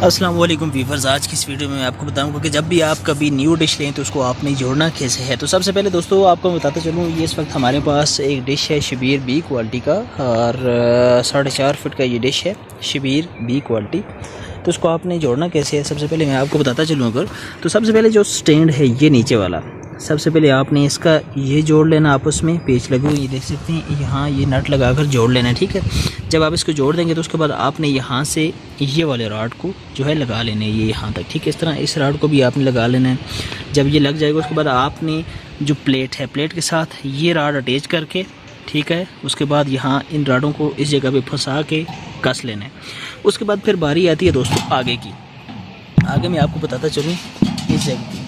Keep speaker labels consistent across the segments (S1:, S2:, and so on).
S1: अस्सलाम वालेकुम व्यूअर्स, आज की इस वीडियो में मैं आपको बताऊंगा कि जब भी आप कभी न्यू डिश लें तो उसको आपने जोड़ना कैसे है। तो सबसे पहले दोस्तों आपको मैं बताता चलूँ, ये इस वक्त हमारे पास एक डिश है शबीर बी क्वालिटी का और 4.5 फुट का ये डिश है शबीर बी क्वालिटी। तो उसको आपने जोड़ना कैसे है सबसे पहले मैं आपको बताता चलूँ। अगर तो सबसे पहले जो स्टैंड है ये नीचे वाला, सबसे पहले आपने इसका ये जोड़ लेना, आपस में पेच लगे हुए ये देख सकते हैं, यहाँ ये नट लगाकर जोड़ लेना है। ठीक है, जब आप इसको जोड़ देंगे तो उसके बाद आपने यहाँ से ये वाले रॉड को जो है लगा लेना है ये यहाँ तक। ठीक है, इस तरह इस रॉड को भी आपने लगा लेना है। जब ये लग जाएगा उसके बाद आपने जो प्लेट है, प्लेट के साथ ये रॉड अटैच करके, ठीक है, उसके बाद यहाँ इन रॉडों को इस जगह पे फंसा के कस लेना है। उसके बाद फिर बारी आती है दोस्तों आगे की। आगे मैं आपको बताता चलूँ, इस जगह की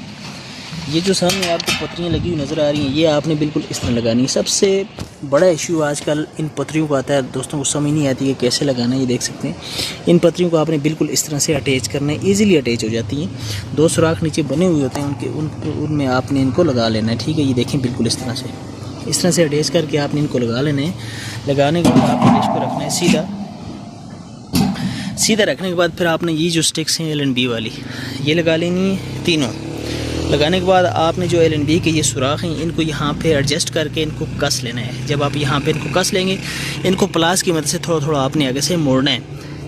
S1: ये जो सामने आपको पत्रियाँ लगी हुई नज़र आ रही हैं, ये आपने बिल्कुल इस तरह लगानी है। सबसे बड़ा इशू आजकल इन पत्रियों का आता है दोस्तों, को समझ नहीं आती है कैसे लगाना है। ये देख सकते हैं, इन पत्रियों को आपने बिल्कुल इस तरह से अटैच करना है, ईज़िली अटैच हो जाती हैं। 2 सुराख नीचे बने हुए होते हैं, उनमें आपने इनको लगा लेना है। ठीक है, ये देखें बिल्कुल इस तरह से अटैच करके आपने इनको लगा लेना है। लगाने के बाद आपने इसको रखना है सीधा रखने के बाद फिर आपने ये जो स्टिक्स हैं L&B वाली ये लगा लेनी है तीनों। लगाने के बाद आपने जो L&B के ये सुराख हैं इनको यहाँ पे एडजस्ट करके इनको कस लेना है। जब आप यहाँ पे इनको कस लेंगे, इनको प्लास की मदद से थोड़ा थोड़ा आपने आगे से मोड़ना है,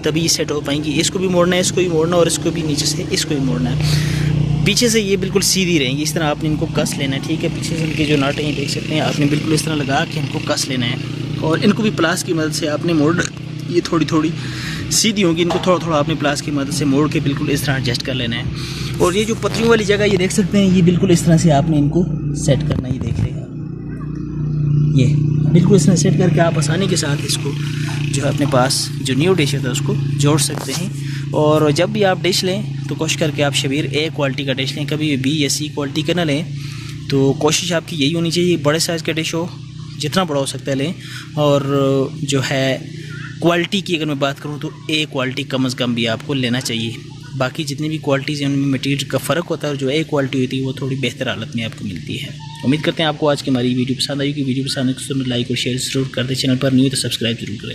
S1: तभी सेट हो पाएंगी। इसको भी मोड़ना है, इसको भी मोड़ना, और इसको भी नीचे से इसको भी मोड़ना है। पीछे से ये बिल्कुल सीधी रहेंगी, इस तरह आपने इनको कस लेना है। ठीक है, पीछे से इनके जो नट हैं देख सकते हैं, आपने बिल्कुल इस तरह लगा के इनको कस लेना है, और इनको भी प्लास की मदद से आपने मोड़, ये थोड़ी थोड़ी सीधी होंगी, इनको थोड़ा थोड़ा आपने प्लास की मदद से मोड़ के बिल्कुल इस तरह एडजस्ट कर लेना है। और ये जो पत्रियों वाली जगह ये देख सकते हैं, ये बिल्कुल इस तरह से आपने इनको सेट करना है। ये देख रहे हैं, ये बिल्कुल इस तरह सेट करके आप आसानी के साथ इसको जो है अपने पास जो न्यू डिश होता है उसको जोड़ सकते हैं। और जब भी आप डिश लें तो कोशिश करके आप शबीर ए क्वालिटी का डिश लें, कभी बी या सी क्वालिटी का ना लें। तो कोशिश आपकी यही होनी चाहिए, बड़े साइज़ का डिश हो, जितना बड़ा हो सकता है लें। और जो है क्वालिटी की अगर मैं बात करूं तो ए क्वालिटी कम से कम भी आपको लेना चाहिए। बाकी जितनी भी क्वालिटीज़ हैं उनमें मटेरियल का फ़र्क होता है, और जो ए क्वालिटी होती है वो थोड़ी बेहतर हालत में आपको मिलती है। उम्मीद करते हैं आपको आज की हमारी वीडियो पसंद आई। कि वीडियो पसंद है तो लाइक और शेयर ज़रूर कर दें। चैनल पर न्यू है तो सब्सक्राइब जरूर करें।